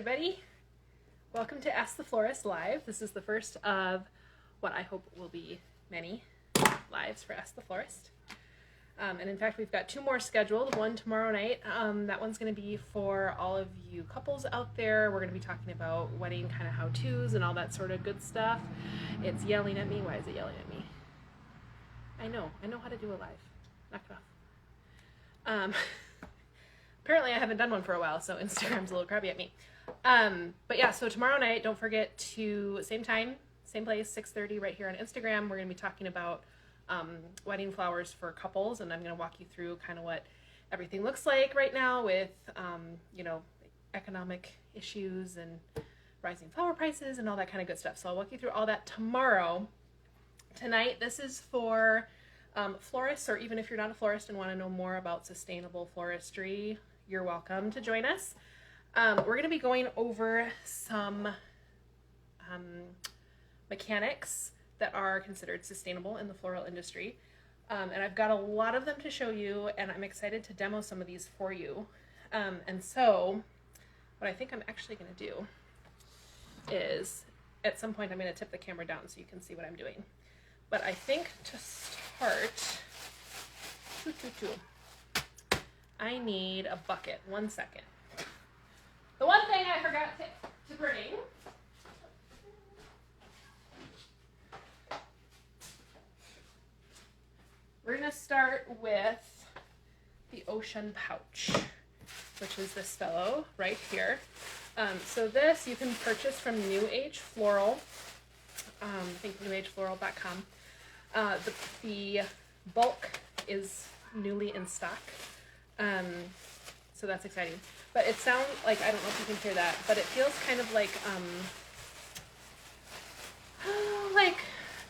everybody. Welcome to Ask the Florist Live. This is the first of what I hope will be many lives for Ask the Florist. And in fact, we've got two more scheduled, one tomorrow night. That one's going to be for all of you couples out there. We're going to be talking about wedding kind of how-tos and all that sort of good stuff. It's yelling at me. Why is it yelling at me? I know how to do a live. Knock it off. Apparently I haven't done one for a while, so Instagram's a little crabby at me. But yeah, so tomorrow night, don't forget to, same time, same place, 6:30 right here on Instagram. We're going to be talking about wedding flowers for couples, and I'm going to walk you through kind of what everything looks like right now with, economic issues and rising flower prices and all that kind of good stuff. So I'll walk you through all that tomorrow. Tonight, this is for florists, or even if you're not a florist and want to know more about sustainable floristry, you're welcome to join us. We're going to be going over some mechanics that are considered sustainable in the floral industry. And I've got a lot of them to show you, and I'm excited to demo some of these for you. And so what I think I'm actually going to do is, at some point I'm going to tip the camera down so you can see what I'm doing. But I think to start, I need a bucket. 1 second. The one thing I forgot to bring we're going to start with the Oshun Pouch, which is this fellow right here. So this you can purchase from New Age Floral. I think newagefloral.com. The bulk is newly in stock. So that's exciting. But it sounds like, I don't know if you can hear that, but it feels kind of like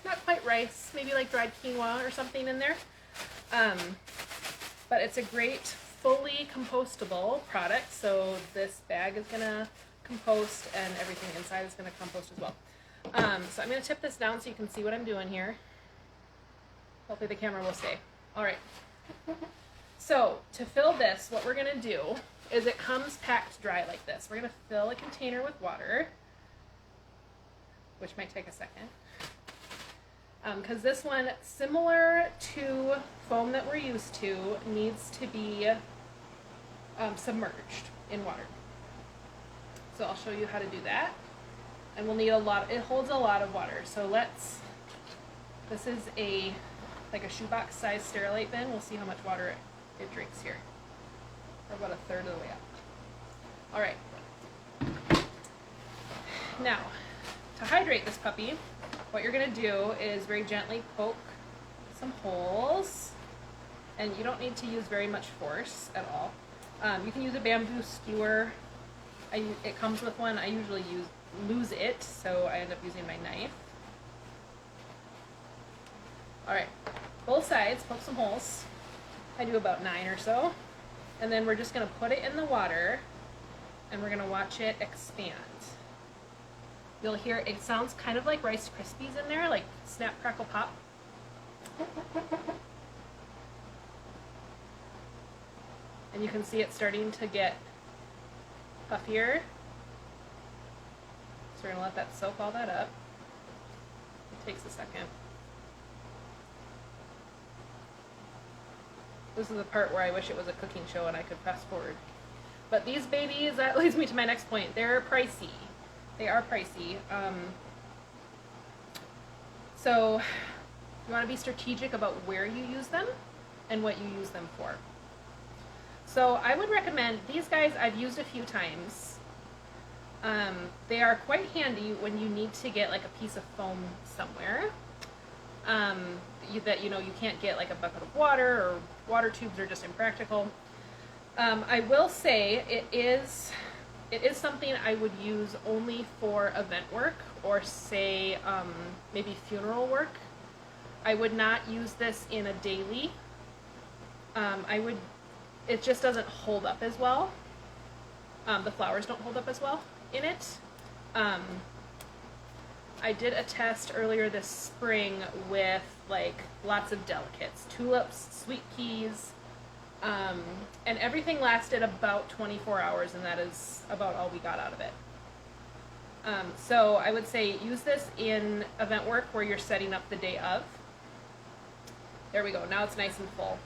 not quite rice, maybe like dried quinoa or something in there. But it's a great fully compostable product. So this bag is gonna compost and everything inside is gonna compost as well. So I'm gonna tip this down so you can see what I'm doing here. Hopefully the camera will stay. All right. So to fill this, what we're gonna do is it comes packed dry like this. We're gonna fill a container with water, which might take a second. Because this one, similar to foam that we're used to, needs to be submerged in water. So I'll show you how to do that. And we'll need a lot, it holds a lot of water. So this is like a shoebox size Sterilite bin. We'll see how much water it drinks here. Or about a third of the way up. All right. Now, to hydrate this puppy, what you're gonna do is very gently poke some holes, and you don't need to use very much force at all. You can use a bamboo skewer. It comes with one. I usually lose it, so I end up using my knife. All right, both sides, poke some holes. I do about 9 or so. And then we're just gonna put it in the water and we're gonna watch it expand. You'll hear, it sounds kind of like Rice Krispies in there, like snap, crackle, pop. And you can see it starting to get puffier. So we're gonna let that soak all that up. It takes a second. This is the part where I wish it was a cooking show and I could fast forward. But these babies, that leads me to my next point. They're pricey. They are pricey. So you want to be strategic about where you use them and what you use them for. So I would recommend, these guys I've used a few times. They are quite handy when you need to get like a piece of foam somewhere. That you can't get like a bucket of water, or water tubes are just impractical. I will say it is something I would use only for event work, or say maybe funeral work. I would not use this in a daily. It just doesn't hold up as well. The flowers don't hold up as well in it. I did a test earlier this spring with like lots of delicates, tulips, sweet peas, And everything lasted about 24 hours, and that is about all we got out of it. So I would say use this in event work where you're setting up the day of. There we go. Now it's nice and full.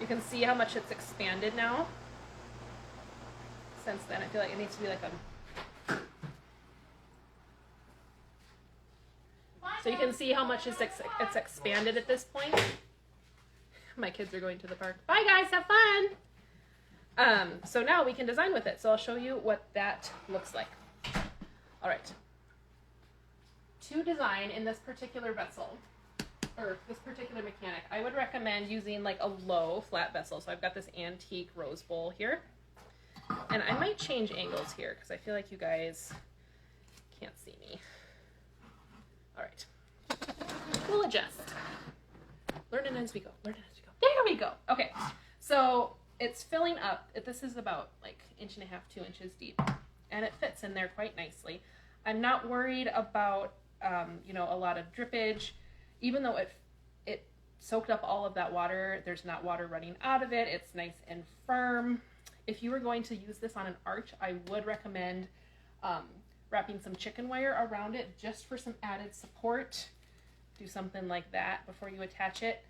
You can see how much it's expanded now. Since then, I feel like it needs to be like a... So you can see how much it's expanded at this point. My kids are going to the park. Bye guys, have fun! So now we can design with it. So I'll show you what that looks like. All right. To design in this particular vessel, or this particular mechanic, I would recommend using like a low flat vessel. So I've got this antique rose bowl here. And I might change angles here because I feel like you guys can't see me. All right. We'll adjust. Learning as we go. Learning as we go. There we go. Okay. So it's filling up. This is about like 1.5 inches, 2 inches deep. And it fits in there quite nicely. I'm not worried about, you know, a lot of drippage. Even though it soaked up all of that water, there's not water running out of it. It's nice and firm. If you were going to use this on an arch, I would recommend wrapping some chicken wire around it just for some added support. Do something like that before you attach it.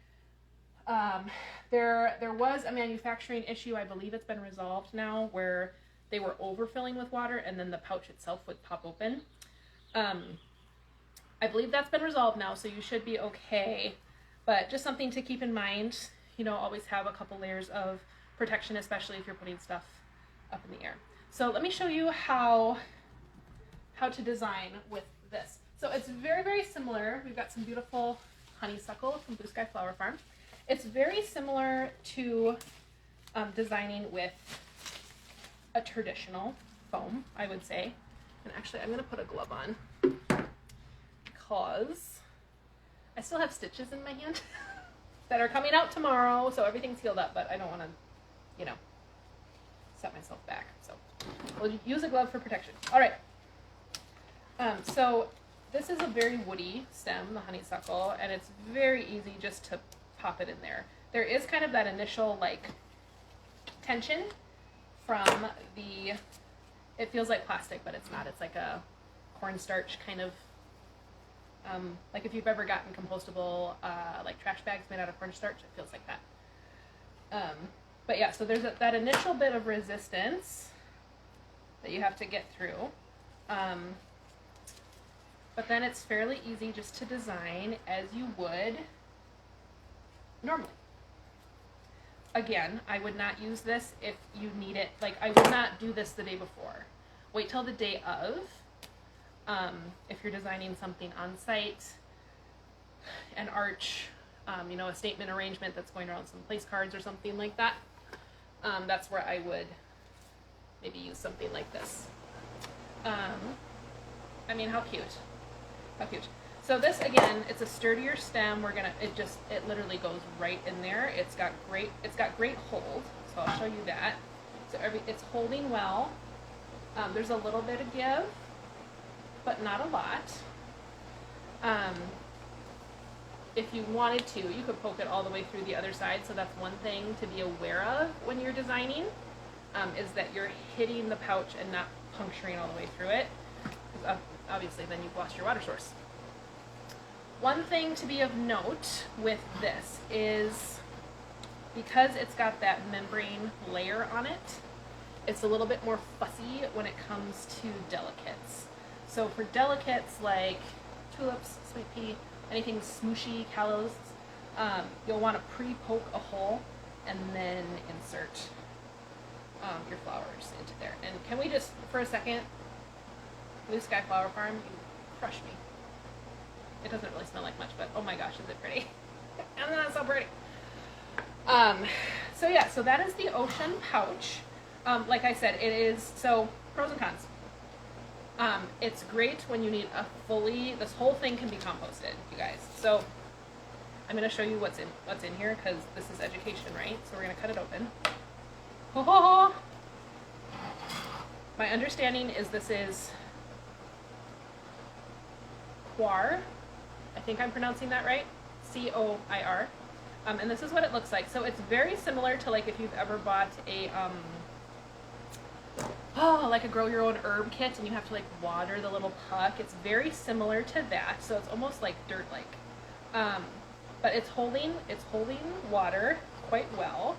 There was a manufacturing issue, I believe it's been resolved now, where they were overfilling with water and then the pouch itself would pop open. I believe that's been resolved now, so you should be okay. But just something to keep in mind, you know, always have a couple layers of protection, especially if you're putting stuff up in the air. So let me show you how to design with this. So it's very, very similar. We've got some beautiful honeysuckle from Blue Sky Flower Farm. It's very similar to designing with a traditional foam, I would say. And actually, I'm gonna put a glove on because I still have stitches in my hand that are coming out tomorrow, so everything's healed up, but I don't wanna, you know, set myself back. So we'll use a glove for protection. All right. So this is a very woody stem, the honeysuckle, and it's very easy just to pop it in there. There is kind of that initial like tension from the, it feels like plastic, but it's not. It's like a cornstarch kind of, like if you've ever gotten compostable like trash bags made out of cornstarch, it feels like that. But yeah, so there's that initial bit of resistance that you have to get through. But then it's fairly easy just to design as you would normally. Again, I would not use this if you need it. Like, I would not do this the day before. Wait till the day of. If you're designing something on site, an arch, you know, a statement arrangement that's going around some place cards or something like that, that's where I would maybe use something like this. I mean, how cute. How cute. So this, again, it's a sturdier stem. It literally goes right in there. It's got great hold. So I'll show you that. So it's holding well. There's a little bit of give, but not a lot. If you wanted to, you could poke it all the way through the other side. So that's one thing to be aware of when you're designing, is that you're hitting the pouch and not puncturing all the way through it. Obviously, then you've lost your water source. One thing to be of note with this is because it's got that membrane layer on it, it's a little bit more fussy when it comes to delicates. So for delicates like tulips, sweet pea, anything smooshy, callows, you'll want to pre-poke a hole and then insert your flowers into there. And can we just, for a second, Blue Sky Flower Farm, you crush me. It doesn't really smell like much, but oh my gosh, is it pretty. And that's so pretty. So yeah, so that is the Oshun Pouch. Like I said, it is, so pros and cons. It's great when you need this whole thing can be composted, you guys. So I'm gonna show you what's in here because this is education, right? So we're gonna cut it open. Ho ho ho! My understanding is this is coir. I think I'm pronouncing that right. C-O-I-R. And this is what it looks like. So it's very similar to like if you've ever bought a like a grow your own herb kit and you have to like water the little puck. It's very similar to that. So it's almost like dirt like. But it's holding water quite well.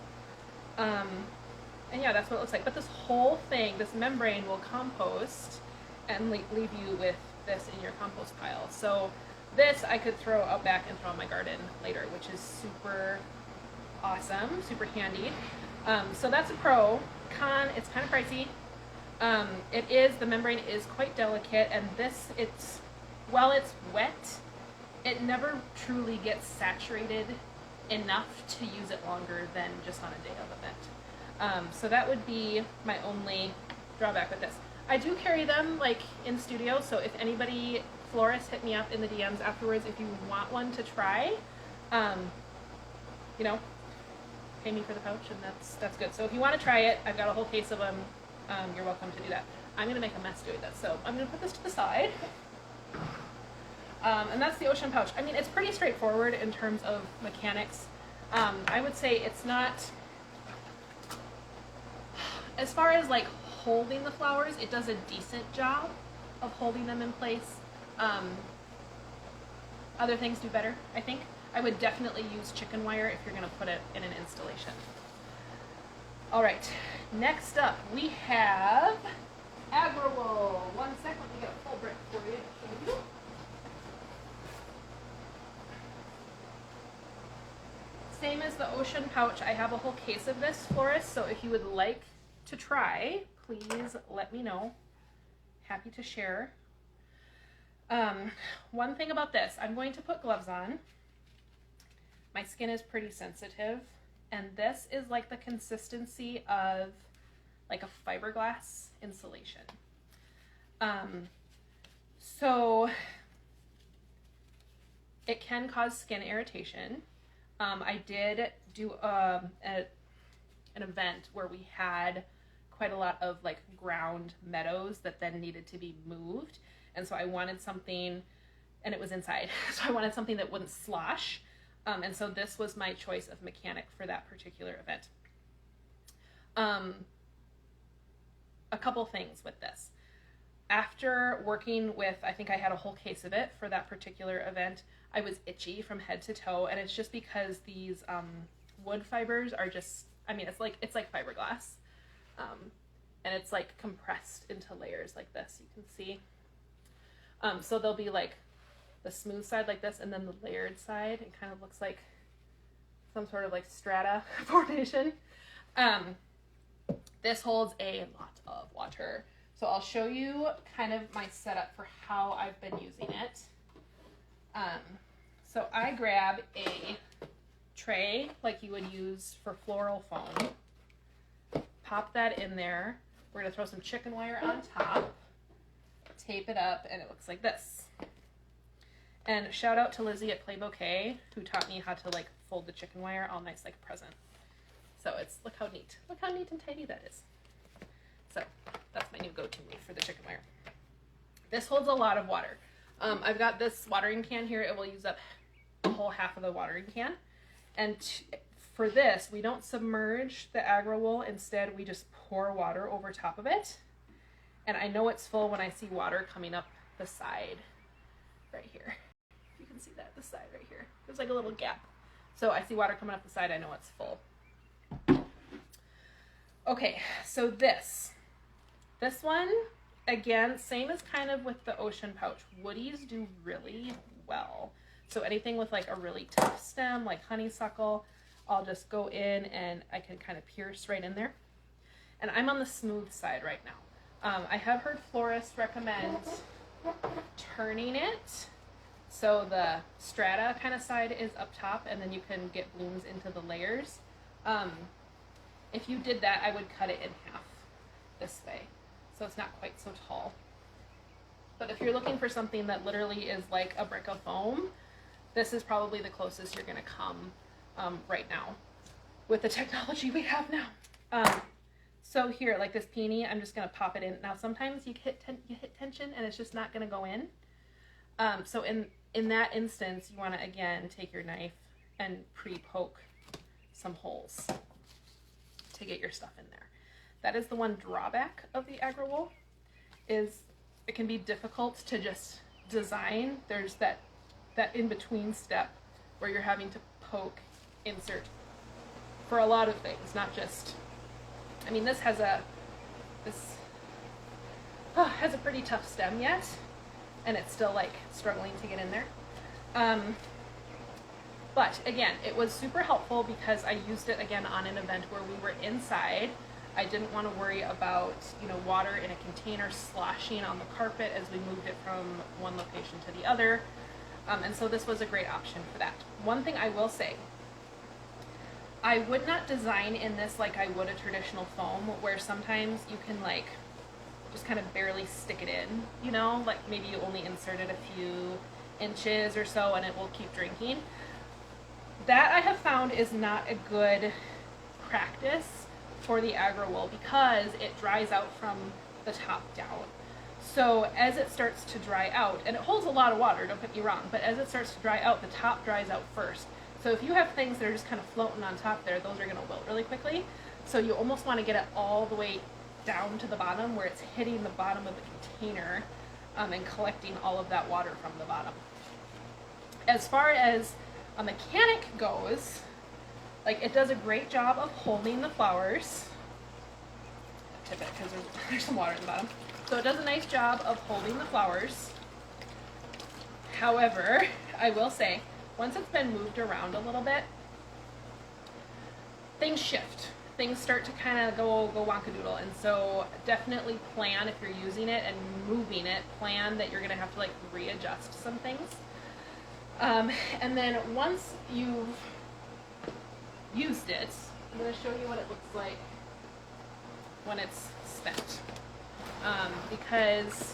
And yeah, that's what it looks like. But this whole thing, this membrane will compost and leave you with this in your compost pile. So this I could throw out back and throw in my garden later, which is super awesome, super handy. So that's a pro. Con, it's kind of pricey. The membrane is quite delicate, and while it's wet, it never truly gets saturated enough to use it longer than just on a day of event. So that would be my only drawback with this. I do carry them like in studio, so if anybody, florists, hit me up in the DMs afterwards if you want one to try. You know, pay me for the pouch, and that's good. So if you want to try it, I've got a whole case of them. You're welcome to do that. I'm going to make a mess doing this, so I'm going to put this to the side. And that's the Oshun Pouch. I mean, it's pretty straightforward in terms of mechanics. I would say it's not, as far as like holding the flowers, it does a decent job of holding them in place. Other things do better, I think. I would definitely use chicken wire if you're going to put it in an installation. All right, next up we have Agra Wool. One sec, let me get a full brick for you to show you. Same as the Oshun Pouch, I have a whole case of this, Florist, so if you would like to try, please let me know. Happy to share. One thing about this, I'm going to put gloves on. My skin is pretty sensitive, and this is like the consistency of like a fiberglass insulation. So it can cause skin irritation. I did do an event where we had quite a lot of like ground meadows that then needed to be moved, and so I wanted something, and it was inside, so I wanted something that wouldn't slosh, and so this was my choice of mechanic for that particular event. A couple things with this. After working with, I think I had a whole case of it for that particular event, I was itchy from head to toe, and it's just because these wood fibers are just, I mean, it's like fiberglass, and it's like compressed into layers like this, you can see. So there'll be like the smooth side like this, and then the layered side, it kind of looks like some sort of like strata formation. This holds a lot of water. So I'll show you kind of my setup for how I've been using it. So I grab a tray like you would use for floral foam. Pop that in there. We're gonna throw some chicken wire on top, tape it up, and it looks like this. And shout out to Lizzie at Play Bouquet, who taught me how to like fold the chicken wire all nice like a present. So it's, look how neat and tidy that is. So that's my new go-to for the chicken wire. This holds a lot of water. I've got this watering can here. It will use up a whole half of the watering can. And for this, we don't submerge the Agra Wool. Instead, we just pour water over top of it. And I know it's full when I see water coming up the side right here. You can see that, the side right here. There's like a little gap. So I see water coming up the side, I know it's full. Okay, so this one, again, same as kind of with the Oshun Pouch. Woodies do really well. So anything with like a really tough stem, like honeysuckle, I'll just go in and I can kind of pierce right in there. And I'm on the smooth side right now. I have heard florists recommend turning it so the strata kind of side is up top, and then you can get blooms into the layers. If you did that, I would cut it in half this way, so it's not quite so tall. But if you're looking for something that literally is like a brick of foam, this is probably the closest you're gonna come right now with the technology we have now. So here, like this peony, I'm just gonna pop it in. Now sometimes you hit tension and it's just not gonna go in. So in that instance, you wanna, again, take your knife and pre-poke some holes to get your stuff in there. That is the one drawback of the Agra Wool, is it can be difficult to just design. There's that in-between step where you're having to poke, insert for a lot of things, not just, I mean, this has a pretty tough stem yet, and it's still like struggling to get in there. But again, it was super helpful because I used it again on an event where we were inside. I didn't want to worry about, you know, water in a container sloshing on the carpet as we moved it from one location to the other. And so this was a great option for that. One thing I will say, I would not design in this like I would a traditional foam, where sometimes you can like just kind of barely stick it in, you know, like maybe you only insert it a few inches or so and it will keep drinking. That I have found is not a good practice for the Agra Wool because it dries out from the top down. So as it starts to dry out, and it holds a lot of water, don't get me wrong, but as it starts to dry out, the top dries out first. So if you have things that are just kind of floating on top there, those are going to wilt really quickly. So you almost want to get it all the way down to the bottom where it's hitting the bottom of the container and collecting all of that water from the bottom. As far as a mechanic goes, like it does a great job of holding the flowers. Tip it because there's some water at the bottom. So it does a nice job of holding the flowers. However, I will say, once it's been moved around a little bit, things shift. Things start to kind of go wonkadoodle, and so definitely plan if you're using it and moving it, plan that you're going to have to like readjust some things. And then once you've used it, I'm going to show you what it looks like when it's spent. Because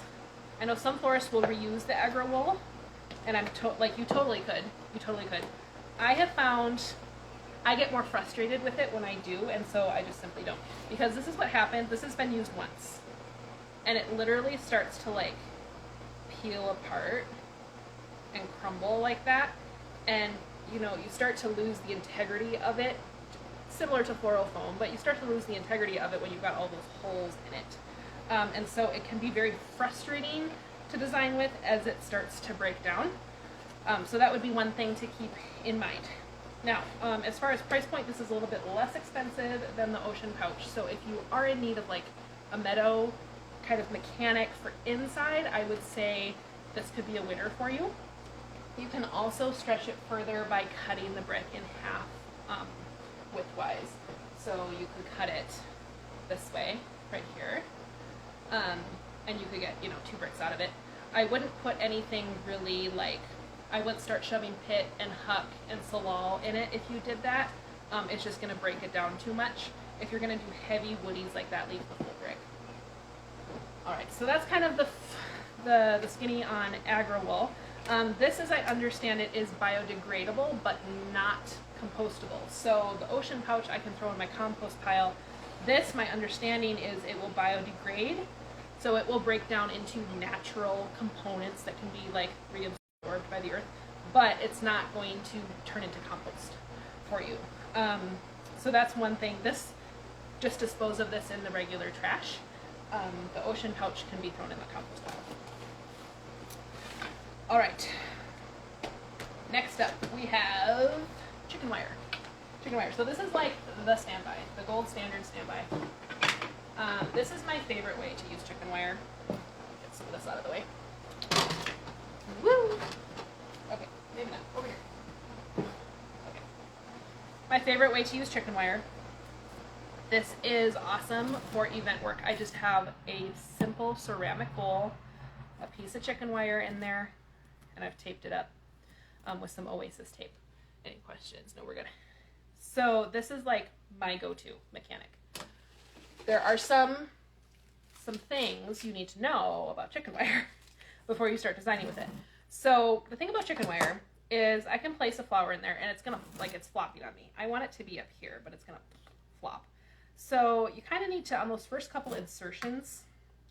I know some florists will reuse the Agra Wool, and you totally could. I have found I get more frustrated with it when I do, and so I just simply don't. Because this is what happened. This has been used once, and it literally starts to like peel apart and crumble like that, and you know, you start to lose the integrity of it, similar to floral foam, but you start to lose the integrity of it when you've got all those holes in it. And so it can be very frustrating to design with as it starts to break down. So that would be one thing to keep in mind. Now, as far as price point, this is a little bit less expensive than the Oshun Pouch. So if you are in need of like a meadow kind of mechanic for inside, I would say this could be a winner for you. You can also stretch it further by cutting the brick in half widthwise. So you could cut it this way, right here, and you could get, you know, 2 bricks out of it. I wouldn't put anything really like, I wouldn't start shoving pit and huck and salal in it if you did that. It's just going to break it down too much. If you're going to do heavy woodies like that, leave the full brick. All right, so that's kind of the skinny on Agra Wool. This, as I understand it, is biodegradable, but not compostable. So the Oshun Pouch I can throw in my compost pile. This, my understanding is it will biodegrade. So it will break down into natural components that can be like reabsorbed by the earth, but it's not going to turn into compost for you. So that's one thing. Just dispose of this in the regular trash. The Oshun Pouch can be thrown in the compost pile. All right, next up we have chicken wire. Chicken wire. So this is like the standby, the gold standard standby. This is my favorite way to use chicken wire. Get some of this out of the way. Woo! Okay, maybe not. Over here. Okay. My favorite way to use chicken wire. This is awesome for event work. I just have a simple ceramic bowl, a piece of chicken wire in there, and I've taped it up with some Oasis tape. Any questions? No, we're good. So this is like my go-to mechanic. There are some things you need to know about chicken wire before you start designing with it. So the thing about chicken wire is I can place a flower in there and it's gonna, like, it's flopping on me. I want it to be up here, but it's gonna flop. So you kind of need to, on those first couple insertions,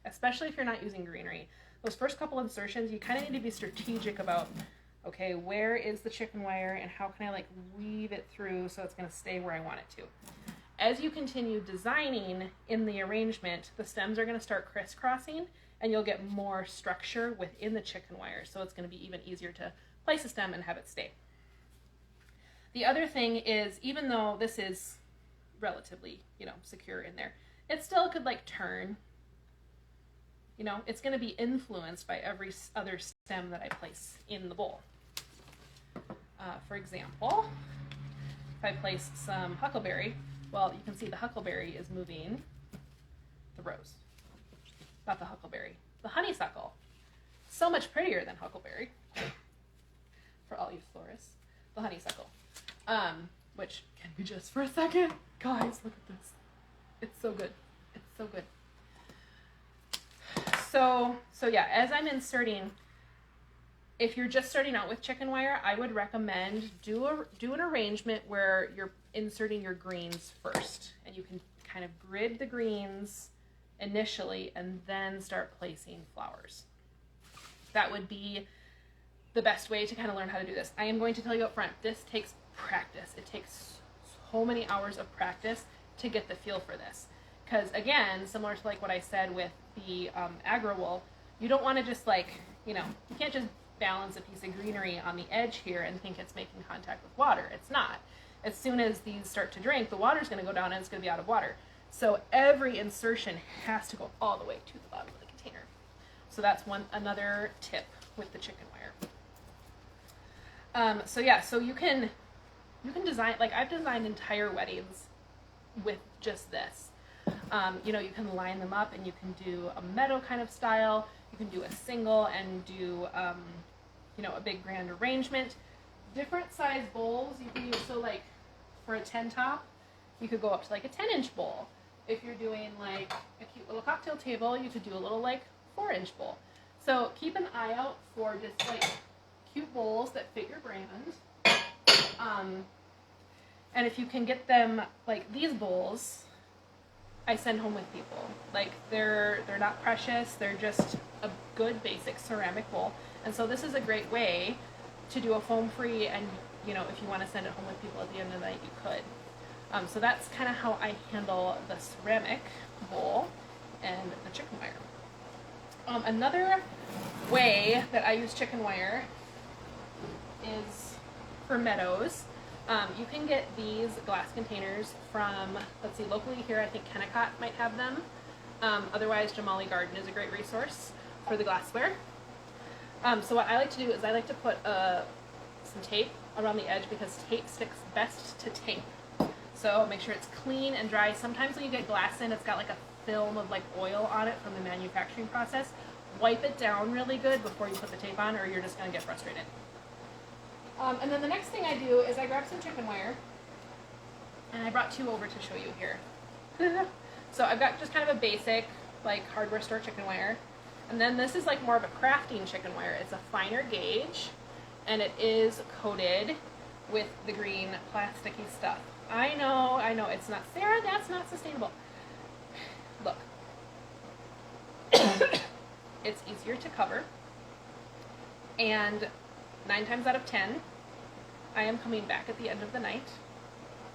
especially if you're not using greenery, those first couple insertions, you kind of need to be strategic about Okay, where is the chicken wire and how can I like weave it through so it's going to stay where I want it to? As you continue designing in the arrangement, the stems are going to start crisscrossing and you'll get more structure within the chicken wire. So it's going to be even easier to place a stem and have it stay. The other thing is, even though this is relatively, secure in there, it still could like turn. It's going to be influenced by every other stem that I place in the bowl. For example, if I place some huckleberry, well, you can see the huckleberry is moving the rose. Not the huckleberry, the honeysuckle. So much prettier than huckleberry. For all you florists, the honeysuckle. Which, can we just for a second? Guys, look at this. It's so good. It's so good. So yeah, as I'm inserting, if you're just starting out with chicken wire, I would recommend do an arrangement where you're inserting your greens first, and you can kind of grid the greens initially and then start placing flowers. That would be the best way to kind of learn how to do this. I am going to tell you up front, this takes practice. It takes so many hours of practice to get the feel for this. Because again, similar to like what I said with the Agra Wool, you don't want to just you can't just balance a piece of greenery on the edge here and think it's making contact with water. It's not. As soon as these start to drink, the water's going to go down and it's going to be out of water. So every insertion has to go all the way to the bottom of the container. So that's another tip with the chicken wire. So you can design, like I've designed entire weddings with just this. You can line them up and you can do a meadow kind of style. You can do a single and do, a big grand arrangement. Different size bowls you can use. So like for a 10 top, you could go up to like a 10-inch bowl. If you're doing like a cute little cocktail table, you could do a little like 4-inch bowl. So keep an eye out for just like cute bowls that fit your brand. And if you can get them, like these bowls, I send home with people. Like they're not precious, they're just a good basic ceramic bowl. And so this is a great way to do a foam free, and if you want to send it home with people at the end of the night, you could. So that's kind of how I handle the ceramic bowl and the chicken wire. Another way that I use chicken wire is for meadows. You can get these glass containers from, let's see, locally here, I think Kennecott might have them. Otherwise, Jamali Garden is a great resource for the glassware. So what I like to do is I like to put some tape around the edge because tape sticks best to tape. So make sure it's clean and dry. Sometimes when you get glass in, it's got like a film of like oil on it from the manufacturing process. Wipe it down really good before you put the tape on, or you're just going to get frustrated. And then the next thing I do is I grab some chicken wire, and I brought 2 over to show you here. So I've got just kind of a basic, like, hardware store chicken wire. And then this is like more of a crafting chicken wire. It's a finer gauge, and it is coated with the green plasticky stuff. I know, it's not, Sarah, that's not sustainable. Look. It's easier to cover, and 9 times out of 10, I am coming back at the end of the night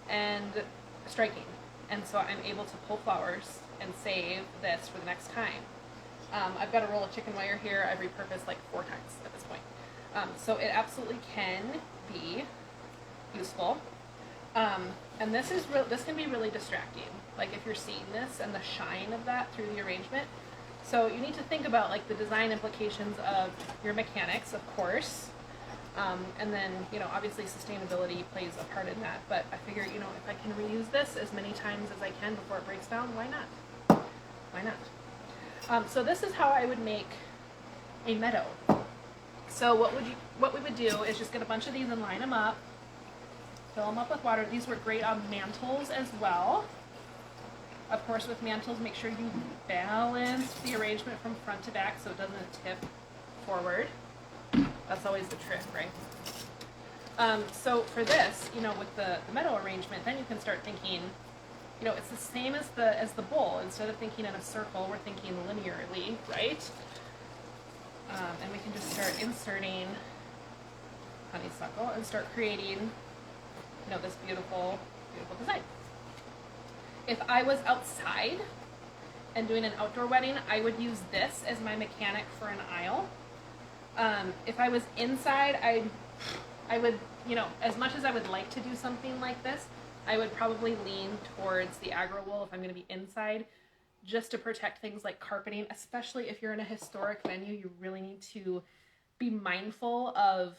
and striking. And so I'm able to pull flowers and save this for the next time. I've got a roll of chicken wire here. I've repurposed like 4 times at this point. So it absolutely can be useful. And this can be really distracting. Like if you're seeing this and the shine of that through the arrangement. So you need to think about like the design implications of your mechanics, of course. And then, obviously sustainability plays a part in that. But I figure, if I can reuse this as many times as I can before it breaks down, why not? Why not? So this is how I would make a meadow. So what we would do is just get a bunch of these and line them up, fill them up with water. These work great on mantles as well. Of course, with mantles, make sure you balance the arrangement from front to back so it doesn't tip forward. That's always the trick, right? So for this, with the meadow arrangement, then you can start thinking, it's the same as the bowl. Instead of thinking in a circle, we're thinking linearly, right? And we can just start inserting honeysuckle and start creating, this beautiful, beautiful design. If I was outside and doing an outdoor wedding, I would use this as my mechanic for an aisle. If I was inside, I would, as much as I would like to do something like this, I would probably lean towards the Agra Wool if I'm going to be inside, just to protect things like carpeting, especially if you're in a historic venue. You really need to be mindful of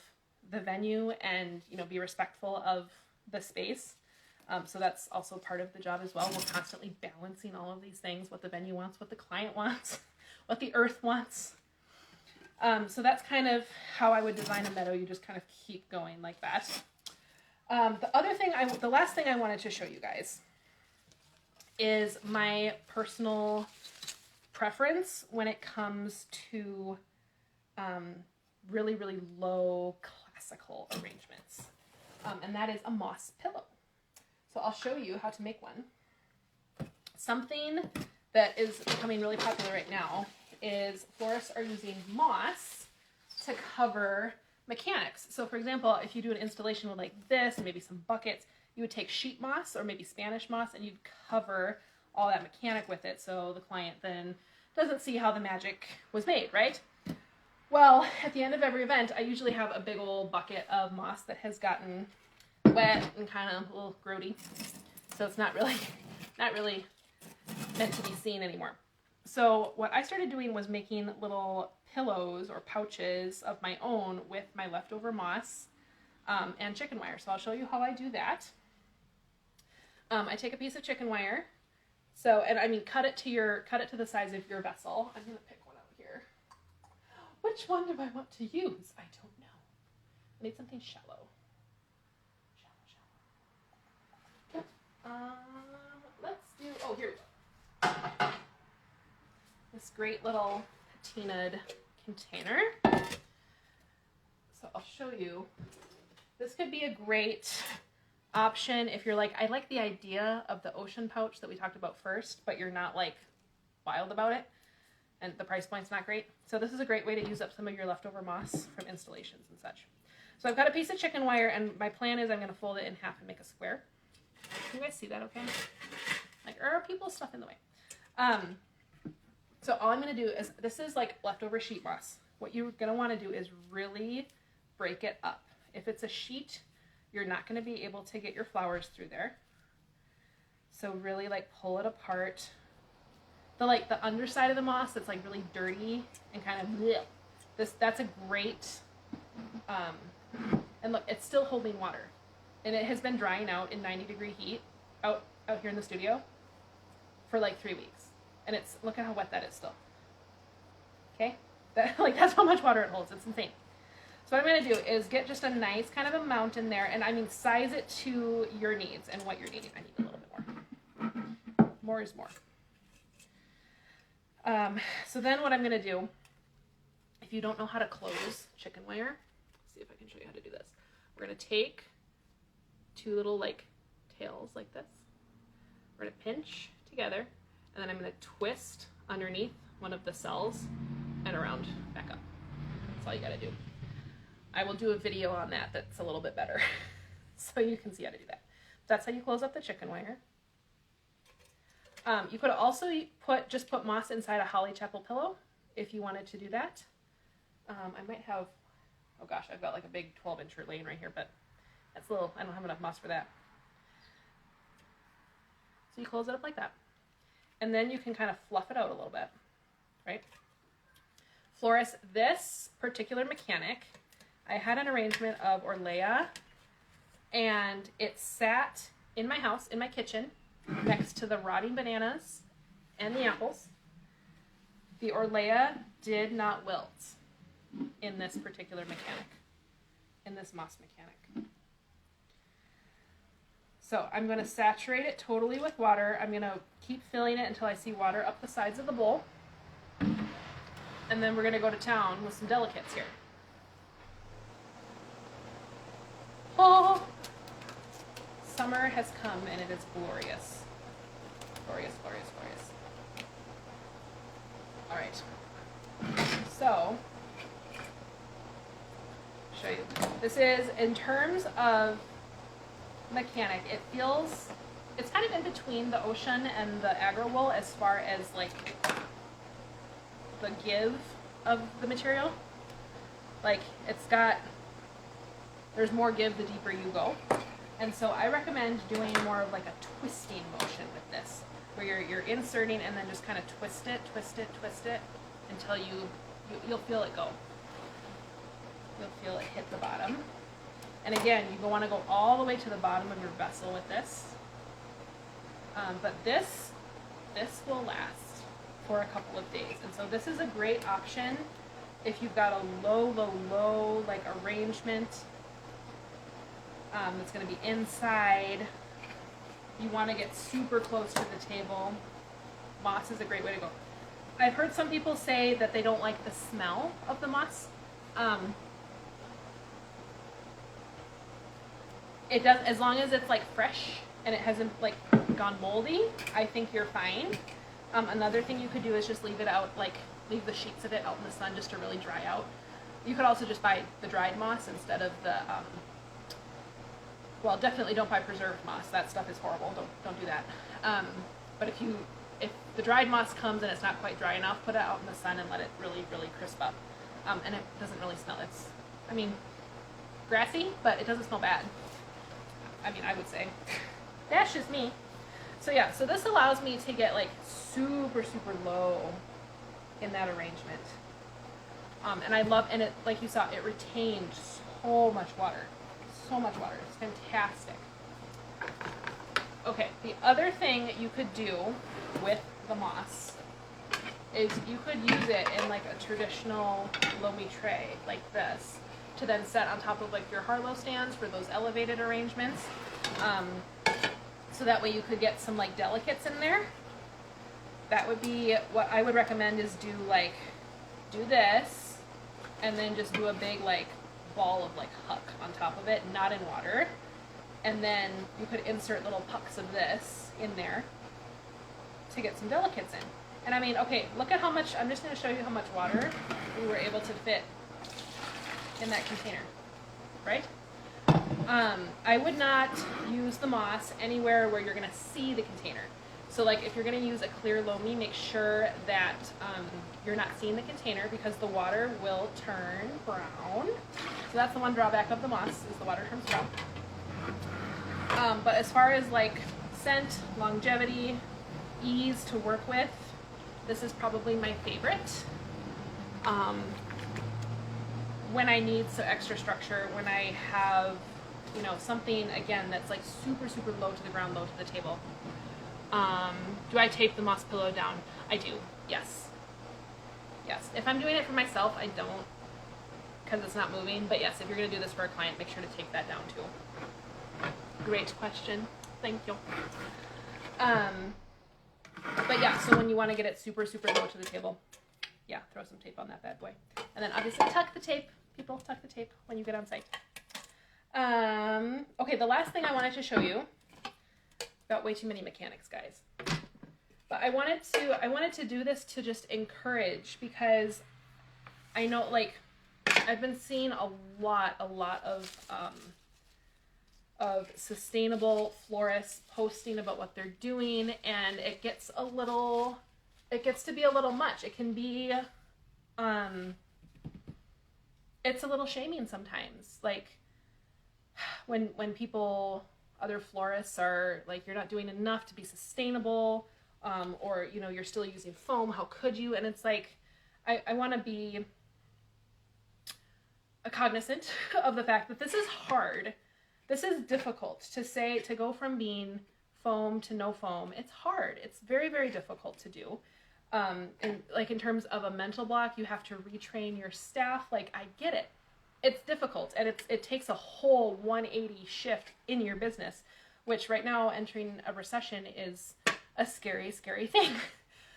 the venue and, be respectful of the space. So that's also part of the job as well. We're constantly balancing all of these things, what the venue wants, what the client wants, what the earth wants. So that's kind of how I would design a meadow. You just kind of keep going like that. The last thing I wanted to show you guys is my personal preference when it comes to really, really low classical arrangements. And that is a moss pillow. So I'll show you how to make one. Something that is becoming really popular right now is florists are using moss to cover mechanics. So for example, if you do an installation with like this and maybe some buckets, you would take sheet moss or maybe Spanish moss and you'd cover all that mechanic with it so the client then doesn't see how the magic was made, right? Well, at the end of every event, I usually have a big old bucket of moss that has gotten wet and kind of a little grody. So it's not really meant to be seen anymore. So what I started doing was making little pillows or pouches of my own with my leftover moss and chicken wire. So I'll show you how I do that. I take a piece of chicken wire. So, and I mean, cut it to the size of your vessel. I'm gonna pick one out here. Which one do I want to use? I don't know. I need something shallow. Let's do, here we go. This great little patinaed container. So I'll show you. This could be a great option if you're like, I like the idea of the Oshun Pouch that we talked about first, but you're not like wild about it and the price point's not great. So this is a great way to use up some of your leftover moss from installations and such. So I've got a piece of chicken wire and my plan is I'm going to fold it in half and make a square. Can you guys see that okay? Like, are people stuff in the way? So all I'm going to do is, this is like leftover sheet moss. What you're going to want to do is really break it up. If it's a sheet, you're not going to be able to get your flowers through there. So really like pull it apart. The underside of the moss that's like really dirty and kind of bleh, that's a great, and look, it's still holding water. And it has been drying out in 90-degree heat out here in the studio for like 3 weeks. And look at how wet that is still. Okay? That's how much water it holds. It's insane. So what I'm going to do is get just a nice kind of amount in there. And I mean, size it to your needs and what you're needing. I need a little bit more. More is more. So then what I'm going to do, if you don't know how to close chicken wire, let's see if I can show you how to do this. We're going to take 2 little like tails like this. We're going to pinch together and then I'm going to twist underneath one of the cells and around back up. That's all you got to do. I will do a video on that that's a little bit better so you can see how to do that. That's how you close up the chicken wire. You could also just put moss inside a holly chapel pillow if you wanted to do that. I might have, oh gosh, I've got like a big 12-incher laying right here, but that's a little, I don't have enough moss for that. So you close it up like that. And then you can kind of fluff it out a little bit, right? Florist, this particular mechanic, I had an arrangement of Orlea, and it sat in my house, in my kitchen, next to the rotting bananas and the apples. The Orlea did not wilt in this particular mechanic, in this moss mechanic. So I'm going to saturate it totally with water. I'm going to keep filling it until I see water up the sides of the bowl. And then we're going to go to town with some delicates here. Oh! Summer has come and it is glorious. Glorious, glorious, glorious. All right. So, show you. This is, in terms of mechanic, it's kind of in between the Oshun and the Agra Wool as far as like the give of the material. Like there's more give the deeper you go. And so I recommend doing more of like a twisting motion with this, where you're inserting and then just kind of twist it until you'll feel it go. You'll feel it hit the bottom. And again, you want to go all the way to the bottom of your vessel with this. But this will last for a couple of days. And so this is a great option if you've got a low like arrangement that's going to be inside. You want to get super close to the table. Moss is a great way to go. I've heard some people say that they don't like the smell of the moss. It does, as long as it's like fresh and it hasn't like gone moldy, I think you're fine. Another thing you could do is just leave it out, like leave the sheets of it out in the sun just to really dry out. You could also just buy the dried moss instead of the, well, definitely don't buy preserved moss. That stuff is horrible. Don't do that. But if the dried moss comes and it's not quite dry enough, put it out in the sun and let it really crisp up. And it doesn't really smell. It's, I mean, grassy, but it doesn't smell bad. I mean, I would say. That's just me. So yeah, so this allows me to get like super low in that arrangement. And I love, and it, like you saw, it retained so much water. So much water. It's fantastic. Okay, the other thing you could do with the moss is you could use it in like a traditional loamy tray like this to then set on top of like your Harlow stands for those elevated arrangements. So that way you could get some like delicates in there. That would be what I would recommend, is do this and then just do a big like ball of like huck on top of it, not in water. And then you could insert little pucks of this in there to get some delicates in. And I mean, okay, look at how much, I'm just going to show you how much water we were able to fit in that container, right? I would not use the moss anywhere where you're going to see the container. So like if you're going to use a clear loamy, make sure that you're not seeing the container, because the water will turn brown. So that's the one drawback of the moss, is the water turns brown. But as far as like scent, longevity, ease to work with, this is probably my favorite. When I need some extra structure, when I have, you know, something again that's like super low to the ground, low to the table. Do I tape the moss pillow down? I do, yes. Yes, if I'm doing it for myself, I don't, because it's not moving. But yes, if you're going to do this for a client, make sure to tape that down too. Great question, thank you. But yeah, so when you want to get it super low to the table, yeah, throw some tape on that bad boy. And then obviously tuck the tape. People, tuck the tape when you get on site. Okay, the last thing I wanted to show you, got way too many mechanics, guys. But I wanted to do this to just encourage, because I know, like, I've been seeing a lot of sustainable florists posting about what they're doing, and it gets to be a little much. It can be, it's a little shaming sometimes. Like when people, other florists are like, you're not doing enough to be sustainable, or, you know, you're still using foam. How could you? And it's like, I want to be cognizant of the fact that this is hard. This is difficult to go from being foam to no foam. It's hard. It's very difficult to do. And like in terms of a mental block, you have to retrain your staff. Like, I get it. It's difficult, and it takes a whole 180 shift in your business, which right now, entering a recession, is a scary thing.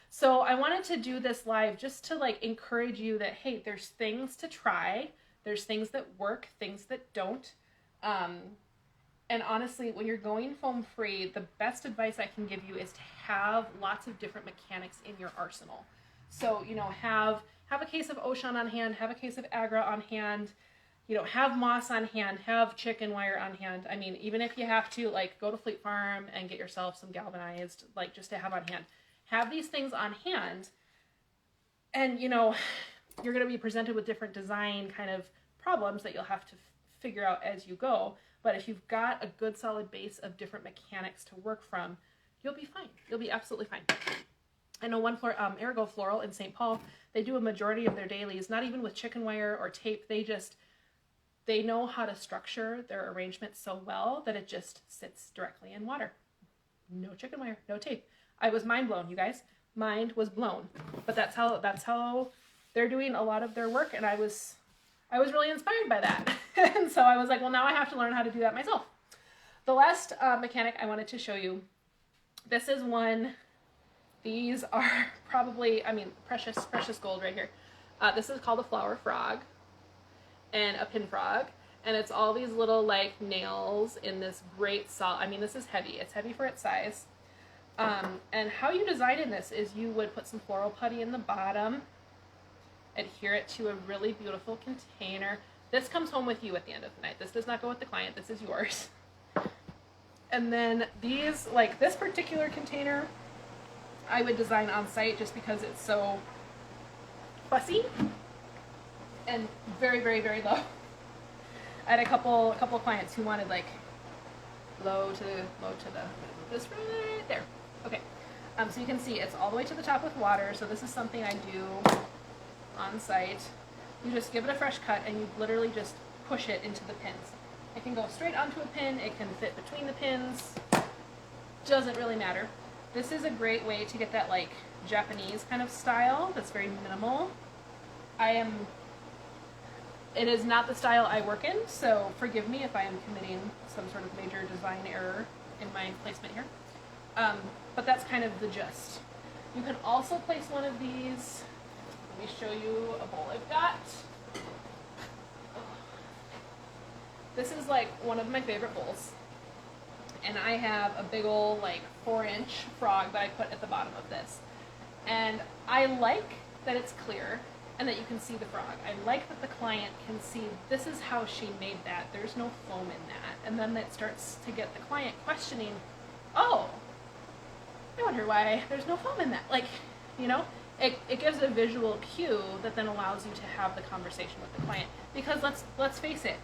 So I wanted to do this live just to like encourage you that, hey, there's things to try. There's things that work, things that don't. And honestly, when you're going foam free, the best advice I can give you is to have lots of different mechanics in your arsenal. So, you know, have a case of Oshun on hand, have a case of Agra on hand, you know, have moss on hand, have chicken wire on hand. I mean, even if you have to, like, go to Fleet Farm and get yourself some galvanized, like, just to have on hand. Have these things on hand, and, you know, you're going to be presented with different design kind of problems that you'll have to figure out as you go. But if you've got a good solid base of different mechanics to work from, you'll be fine. You'll be absolutely fine. I know one floor, Agra Floral in St. Paul, they do a majority of their dailies, not even with chicken wire or tape. They know how to structure their arrangement so well that it just sits directly in water. No chicken wire, no tape. I was mind blown, you guys. Mind was blown. But that's how they're doing a lot of their work, and I was really inspired by that. And so I was like, well, now I have to learn how to do that myself. The last mechanic I wanted to show you, this is one. These are probably, I mean, precious gold right here. This is called a flower frog and a pin frog. And it's all these little, like, nails in this great solid. I mean, this is heavy. It's heavy for its size. And how you design in this is you would put some floral putty in the bottom, adhere it to a really beautiful container. This comes home with you at the end of the night. This does not go with the client. This is yours. And then these, like this particular container, I would design on site just because it's so fussy and very, very, very low. I had a couple clients who wanted like low to this right there. Okay, so you can see it's all the way to the top with water. So this is something I do on site. You just give it a fresh cut and you literally just push it into the pins. It can go straight onto a pin. It can fit between the pins. Doesn't really matter. This is a great way to get that like Japanese kind of style that's very minimal. It is not the style I work in, so forgive me if I am committing some sort of major design error in my placement here. But that's kind of the gist. You can also place one of these. Let me show you a bowl I've got. This is like one of my favorite bowls. And I have a big old like 4-inch frog that I put at the bottom of this. And I like that it's clear and that you can see the frog. I like that the client can see this is how she made that. There's no foam in that. And then it starts to get the client questioning, oh, I wonder why there's no foam in that. Like, you know, it gives a visual cue that then allows you to have the conversation with the client. Because let's face it,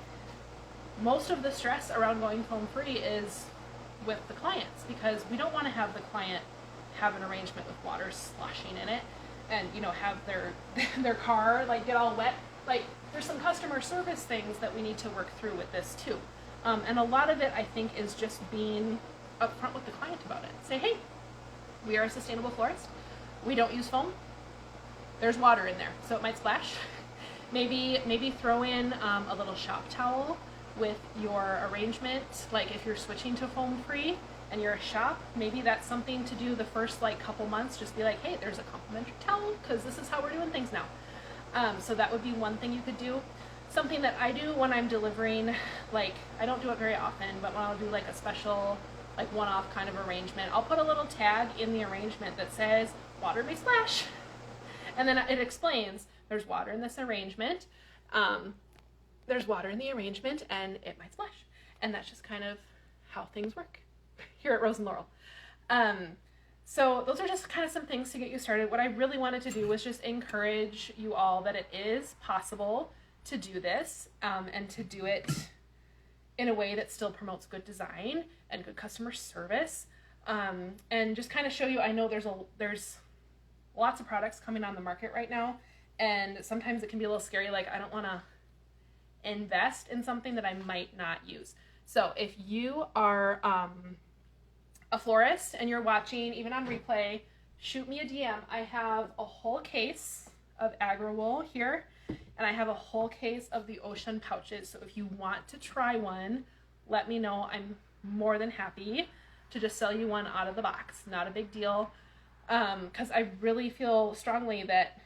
most of the stress around going foam free is with the clients, because we don't want to have the client have an arrangement with water sloshing in it and, you know, have their car like get all wet. Like, there's some customer service things that we need to work through with this too. And a lot of it, I think, is just being upfront with the client about it. Say, hey, we are a sustainable florist. We don't use foam. There's water in there, so it might splash. Maybe throw in a little shop towel with your arrangement. Like if you're switching to foam free and you're a shop, maybe that's something to do the first like couple months. Just be like, hey, there's a complimentary towel because this is how we're doing things now. So that would be one thing you could do. Something that I do when I'm delivering, like I don't do it very often, but when I'll do like a special, like one-off kind of arrangement, I'll put a little tag in the arrangement that says water may splash. And then it explains there's water in this arrangement. There's water in the arrangement and it might splash. And that's just kind of how things work here at Rose and Laurel. So those are just kind of some things to get you started. What I really wanted to do was just encourage you all that it is possible to do this and to do it in a way that still promotes good design and good customer service. And just kind of show you, I know there's lots of products coming on the market right now, and sometimes it can be a little scary. Like, I don't want to invest in something that I might not use. So if you are a florist and you're watching, even on replay, shoot me a DM. I have a whole case of Agra Wool here, and I have a whole case of the Oshun pouches. So if you want to try one, let me know. I'm more than happy to just sell you one out of the box. Not a big deal. Because I really feel strongly that,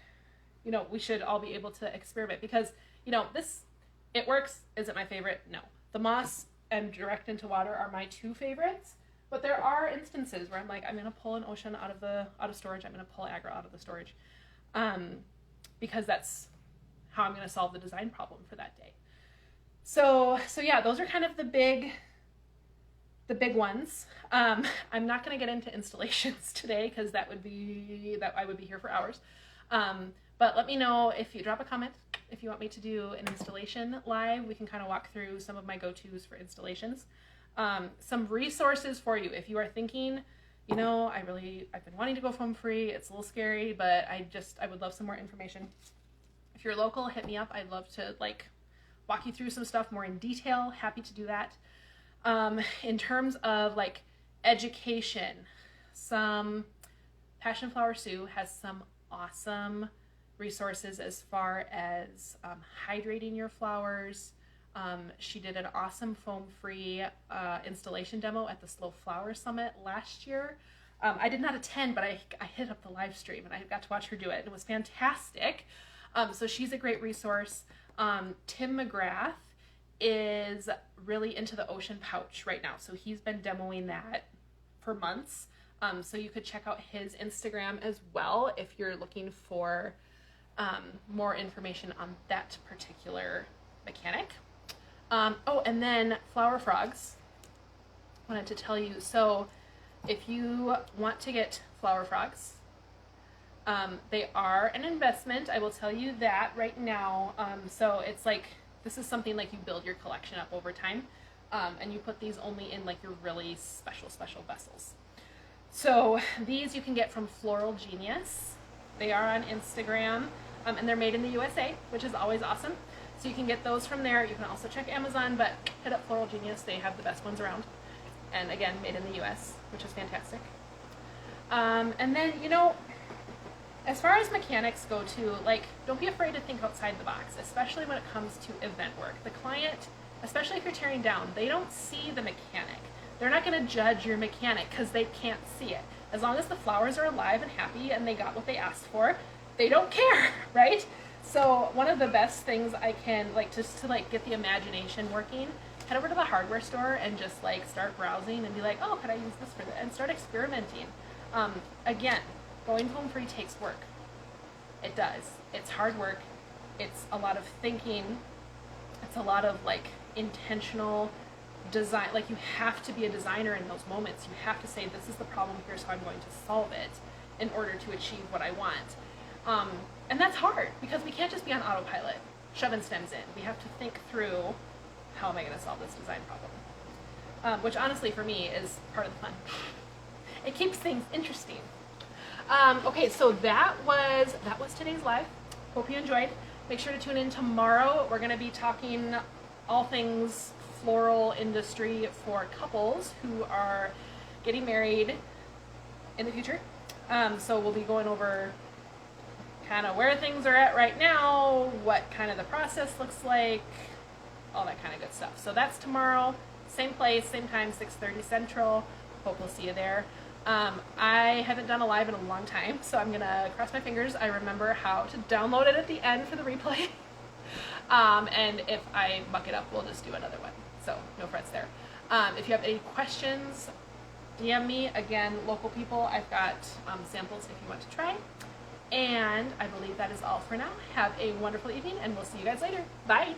you know, we should all be able to experiment, because, you know, it works. Is it my favorite? No. The moss and direct into water are my two favorites, but there are instances where I'm like, I'm going to pull an Oshun out of storage. I'm going to pull Agra out of the storage, because that's how I'm going to solve the design problem for that day. So yeah, those are kind of the big ones. I'm not going to get into installations today because that I would be here for hours. But let me know if you drop a comment if you want me to do an installation live. We can kind of walk through some of my go-tos for installations. Some resources for you if you are thinking, you know, I've been wanting to go foam free. It's a little scary, but I would love some more information. If you're local, hit me up. I'd love to walk you through some stuff more in detail. Happy to do that. In terms of education, some Passion Flower Sue has some awesome resources as far as hydrating your flowers. She did an awesome foam-free installation demo at the Slow Flower Summit last year. I did not attend, but I hit up the live stream and I got to watch her do it. It was fantastic. So she's a great resource. Tim McGrath is really into the Oshun Pouch right now. So he's been demoing that for months. So you could check out his Instagram as well if you're looking for more information on that particular mechanic. Oh, and then Flower Frogs. I wanted to tell you, so if you want to get Flower Frogs, they are an investment. I will tell you that right now. So it's this is something you build your collection up over time, and you put these only in your really special vessels. So these you can get from Floral Genius. They are on Instagram, and they're made in the USA, which is always awesome. So you can get those from there. You can also check Amazon, but hit up Floral Genius. They have the best ones around. And again, made in the US, which is fantastic. And then, as far as mechanics go too, don't be afraid to think outside the box, especially when it comes to event work. The client, especially if you're tearing down, they don't see the mechanic. They're not going to judge your mechanic because they can't see it. As long as the flowers are alive and happy and they got what they asked for, they don't care, right? So one of the best things I can, just to get the imagination working, head over to the hardware store and just start browsing and be oh, could I use this for that? And start experimenting. Again, going foam free takes work. It does. It's hard work. It's a lot of thinking. It's a lot of intentional design. You have to be a designer in those moments. You have to say, this is the problem, here's how I'm going to solve it in order to achieve what I want. And that's hard because we can't just be on autopilot, shoving stems in. We have to think through, how am I going to solve this design problem? Which honestly for me is part of the fun. It keeps things interesting. Okay, so that was today's live. Hope you enjoyed. Make sure to tune in tomorrow. We're going to be talking all things floral industry for couples who are getting married in the future. So we'll be going over kind of where things are at right now, what kind of the process looks like, all that kind of good stuff. So that's tomorrow, same place, same time, 6:30 Central. Hope we'll see you there. I haven't done a live in a long time, so I'm gonna cross my fingers I remember how to download it at the end for the replay. And if I muck it up, we'll just do another one. So no frets there. If you have any questions, DM me. Again, local people, I've got samples if you want to try. And I believe that is all for now. Have a wonderful evening, and we'll see you guys later. Bye.